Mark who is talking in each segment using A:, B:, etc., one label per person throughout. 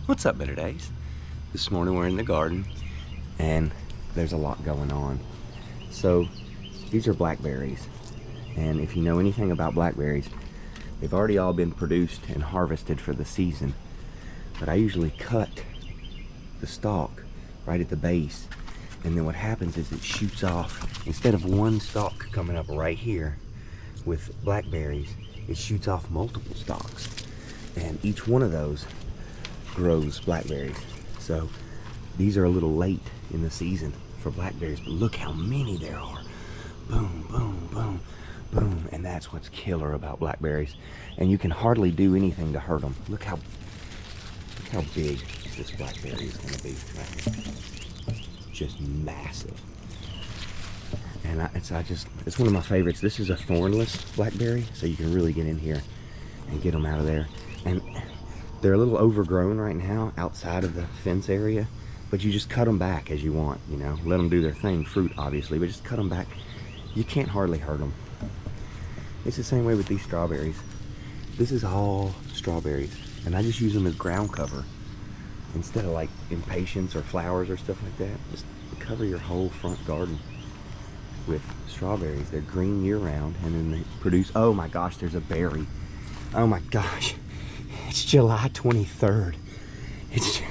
A: What's up, Better Days? This morning we're in the garden and there's a lot going on. So these are blackberries, and if you know anything about blackberries, they've already all been produced and harvested for the season. But I usually cut the stalk right at the base, and then what happens is it shoots off. Instead of one stalk coming up right here with blackberries, it shoots off multiple stalks, and each one of those grows blackberries. So these are a little late in the season for blackberries, but look how many there are. Boom, boom, boom, boom. And that's what's killer about blackberries. And you can hardly do anything to hurt them. Look how big this blackberry is gonna be right here. Just massive. And it's one of my favorites. This is a thornless blackberry, so you can really get in here and get them out of there. And they're a little overgrown right now outside of the fence area, but you just cut them back as you want, you know, let them do their thing, fruit obviously, but just cut them back. You can't hardly hurt them. It's the same way with these strawberries. This is all strawberries, and I just use them as ground cover instead of like impatiens or flowers or stuff like that. Just cover your whole front garden with strawberries. They're green year round, and then they produce, oh my gosh, there's a berry. Oh my gosh. It's July 23rd. It's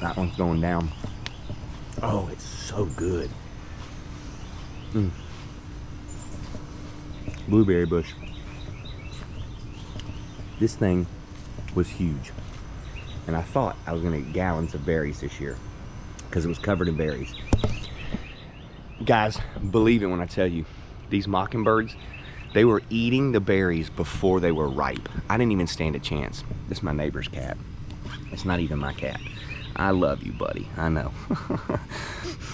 A: that one's going down. Oh, it's so good. Blueberry bush. This thing was huge, and I thought I was gonna get gallons of berries this year because it was covered in berries. Guys, believe it when I tell you, these mockingbirds, they were eating the berries before they were ripe. I didn't even stand a chance. This is my neighbor's cat. It's not even my cat. I love you, buddy. I know.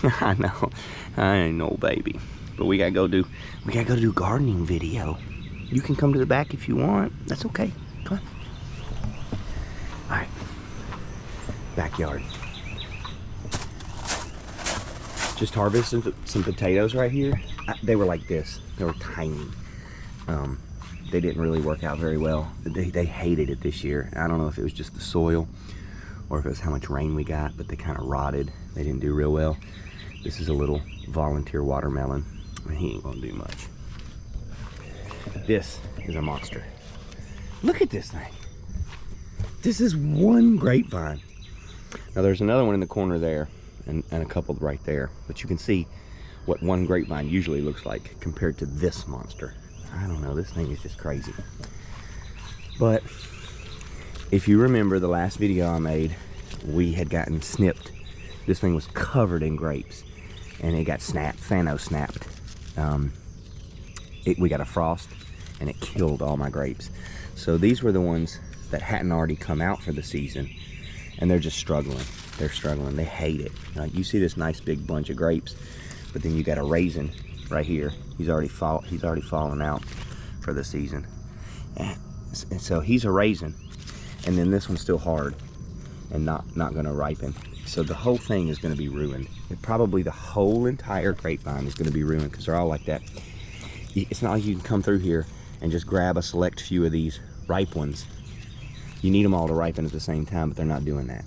A: I know. I ain't no baby. But we gotta go do gardening video. You can come to the back if you want. That's okay. Come on. All right. Backyard. Just harvested some potatoes right here. They were like this. They were tiny. They didn't really work out very well. They hated it this year. I don't know if it was just the soil or if it was how much rain we got, but they kind of rotted. They didn't do real well. This is a little volunteer watermelon, and he ain't gonna do much. This is a monster. Look at this thing. This is one grapevine. Now there's another one in the corner there, and a couple right there, but you can see what one grapevine usually looks like compared to this monster. I don't know, this thing is just crazy. But if you remember the last video I made, we had gotten snipped. This thing was covered in grapes, and it got snapped, snapped. We got a frost, and it killed all my grapes. So these were the ones that hadn't already come out for the season, and they're just struggling. They're struggling. They hate it. Like, you see this nice big bunch of grapes, but then you got a raisin right here. He's already fallen out for the season, and so he's a raisin, and then this one's still hard and not going to ripen. So the whole thing is going to be ruined. Probably the whole entire grapevine is going to be ruined because they're all like that. It's not like you can come through here and just grab a select few of these ripe ones. You need them all to ripen at the same time, but they're not doing that.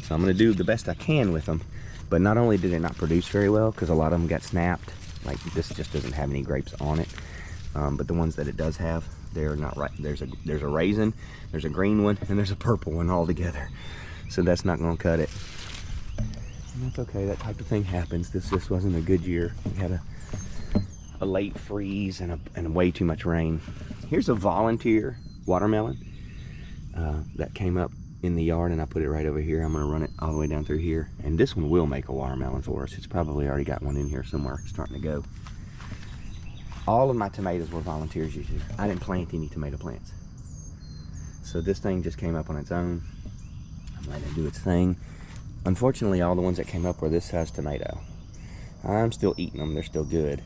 A: So I'm going to do the best I can with them. But not only did it not produce very well, because a lot of them got snapped, like this just doesn't have any grapes on it, but the ones that it does have, they're not right. There's a raisin, there's a green one, and there's a purple one all together. So that's not going to cut it. And that's okay, that type of thing happens. This just wasn't a good year. We had a late freeze and way too much rain. Here's a volunteer watermelon that came up in the yard, and I put it right over here. I'm going to run it all the way down through here, and this one will make a watermelon for us. It's probably already got one in here somewhere starting to go. All of my tomatoes were volunteers this year. I didn't plant any tomato plants, so this thing just came up on its own. I'm letting it do its thing. Unfortunately, all the ones that came up were this size tomato. I'm still eating them. They're still good,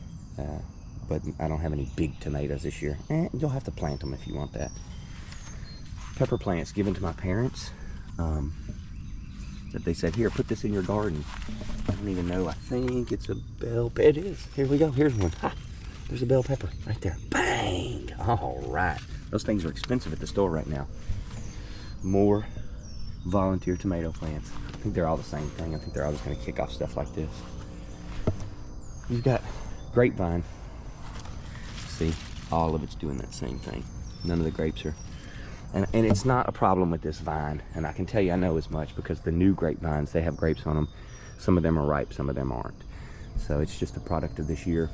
A: but I don't have any big tomatoes this year. You'll have to plant them if you want that. Pepper plants given to my parents, that they said, here, put this in your garden. I don't even know. I think it's a bell pepper. It is. Here we go. Here's one. Ha! There's a bell pepper right there. Bang! All right. Those things are expensive at the store right now. more volunteer tomato plants. I think they're all the same thing. I think they're all just going to kick off stuff like this. You've got grapevine. See, all of it's doing that same thing. None of the grapes are, and it's not a problem with this vine. And I can tell you I know as much because the new grapevines, they have grapes on them. Some of them are ripe, some of them aren't. So it's just a product of this year.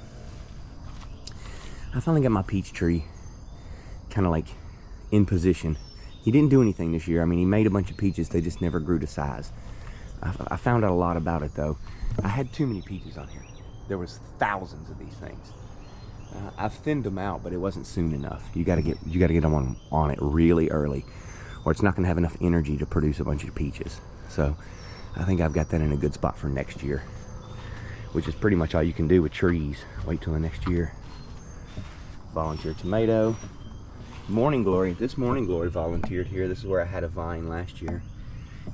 A: I finally got my peach tree kind of like in position. He didn't do anything this year. I mean, he made a bunch of peaches, they just never grew to size. I found out a lot about it though. I had too many peaches on here. There was thousands of these things. I've thinned them out, but it wasn't soon enough. You gotta get them on it really early, or it's not gonna have enough energy to produce a bunch of peaches. So I think I've got that in a good spot for next year, which is pretty much all you can do with trees. Wait till the next year. Volunteer tomato. Morning Glory. This Morning Glory volunteered here. This is where I had a vine last year.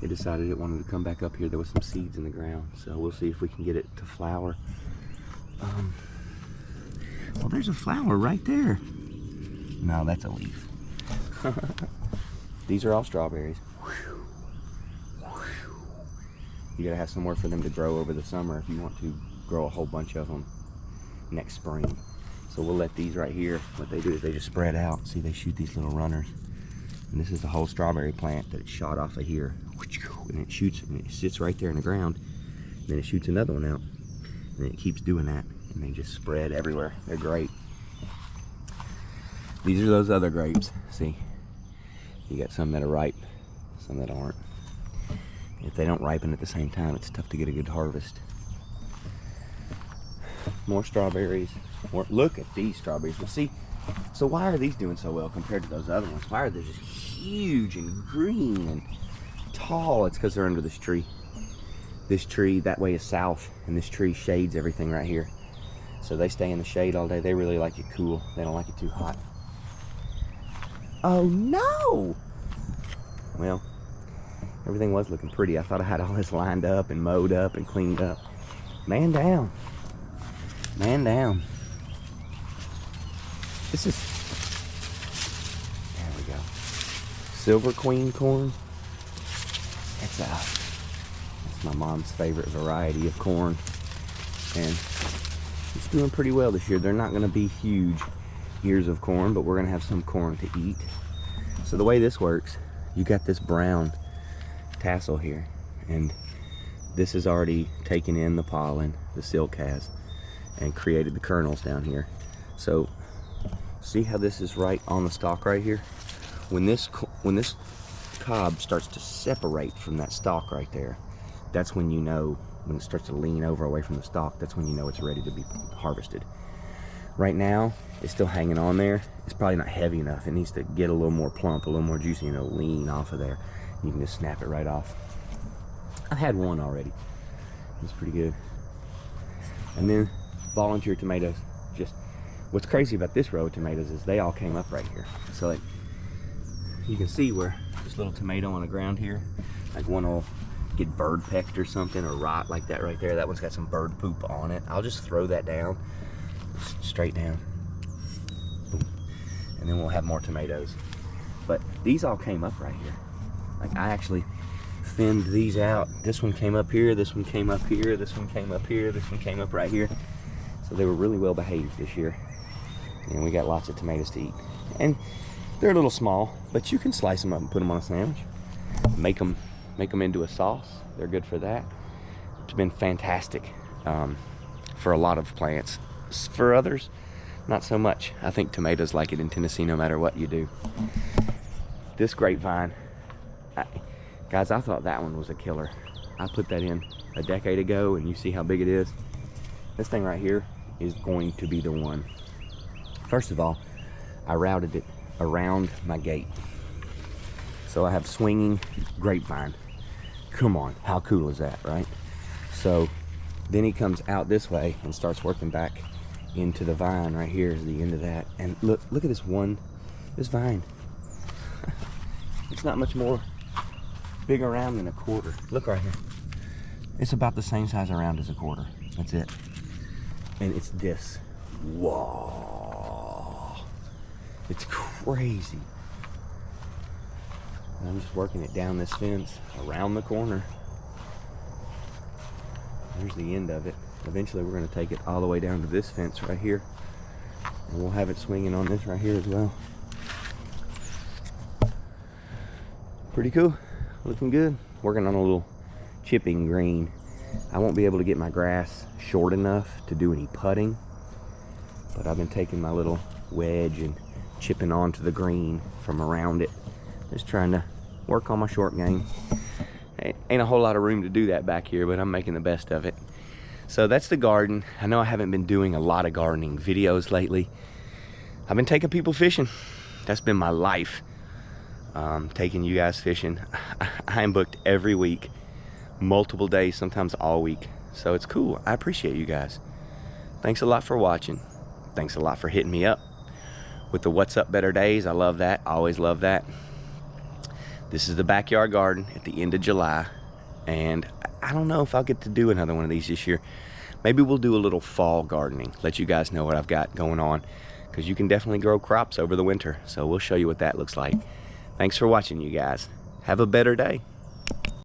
A: It decided it wanted to come back up here. There was some seeds in the ground, so we'll see if we can get it to flower. Well, there's a flower right there. No, that's a leaf. These are all strawberries. You gotta have somewhere for them to grow over the summer if you want to grow a whole bunch of them next spring. So we'll let these right here, what they do is they just spread out. See, they shoot these little runners. And this is the whole strawberry plant that it shot off of here. And it shoots, and it sits right there in the ground. And then it shoots another one out. And it keeps doing that. And they just spread everywhere. They're great. These are those other grapes. See, you got some that are ripe, some that aren't. If they don't ripen at the same time, it's tough to get a good harvest. More strawberries. Look at these strawberries. Well, see, so why are these doing so well compared to those other ones? Why are they just huge and green and tall? It's because they're under this tree. This tree that way is south, and this tree shades everything right here. So they stay in the shade all day. They really like it cool. They don't like it too hot. Oh no! Well, everything was looking pretty. I thought I had all this lined up and mowed up and cleaned up. Man down. Man down. This is, there we go. Silver Queen corn. That's my mom's favorite variety of corn. And it's doing pretty well this year. They're not gonna be huge ears of corn, but we're gonna have some corn to eat. So the way this works, you got this brown tassel here, and this has already taken in the pollen, the silk has, and created the kernels down here. So see how this is right on the stalk right here? When this cob starts to separate from that stalk right there, that's when you know, when it starts to lean over away from the stalk, that's when you know it's ready to be harvested. Right now, it's still hanging on there. It's probably not heavy enough. It needs to get a little more plump, a little more juicy, and it'll lean off of there. You can just snap it right off. I've had one already. It's pretty good. And then volunteer tomatoes. Just what's crazy about this row of tomatoes is they all came up right here. So like you can see where this little tomato on the ground here, like one will get bird pecked or something, or rot like that right there. That one's got some bird poop on it. I'll just throw that down, straight down. Boom. And then we'll have more tomatoes. But these all came up right here. Like I actually thinned these out. This one came up here, this one came up here, this one came up here, this one came up right here. So they were really well behaved this year. And we got lots of tomatoes to eat. And they're a little small, but you can slice them up and put them on a sandwich. Make them into a sauce. They're good for that. It's been fantastic for a lot of plants. For others, not so much. I think tomatoes like it in Tennessee no matter what you do. This grapevine, guys, I thought that one was a killer. I put that in a decade ago, and you see how big it is. This thing right here is going to be the one. First of all, I routed it around my gate. So I have swinging grapevine. Come on, how cool is that, right? So then he comes out this way and starts working back into the vine. Right here is the end of that. And look at this vine. It's not much more big around than a quarter. Look right here. It's about the same size around as a quarter. That's it. And it's this. Whoa. It's crazy. And I'm just working it down this fence around the corner. There's the end of it. Eventually we're going to take it all the way down to this fence right here. And we'll have it swinging on this right here as well. Pretty cool. Looking good. Working on a little chipping green. I won't be able to get my grass short enough to do any putting, but I've been taking my little wedge and chipping onto the green from around it. Just trying to work on my short game. Ain't a whole lot of room to do that back here, but I'm making the best of it. So that's the garden. I know I haven't been doing a lot of gardening videos lately. I've been taking people fishing. That's been my life. Taking you guys fishing. I am booked every week, multiple days, sometimes all week. So it's cool. I appreciate you guys. Thanks a lot for watching. Thanks a lot for hitting me up with the What's Up Better days. I love that. I always love that. This is the backyard garden at the end of July, and I don't know if I'll get to do another one of these this year. Maybe we'll do a little fall gardening, let you guys know what I've got going on, because you can definitely grow crops over the winter. So we'll show you what that looks like. Thanks for watching, you guys. Have a better day.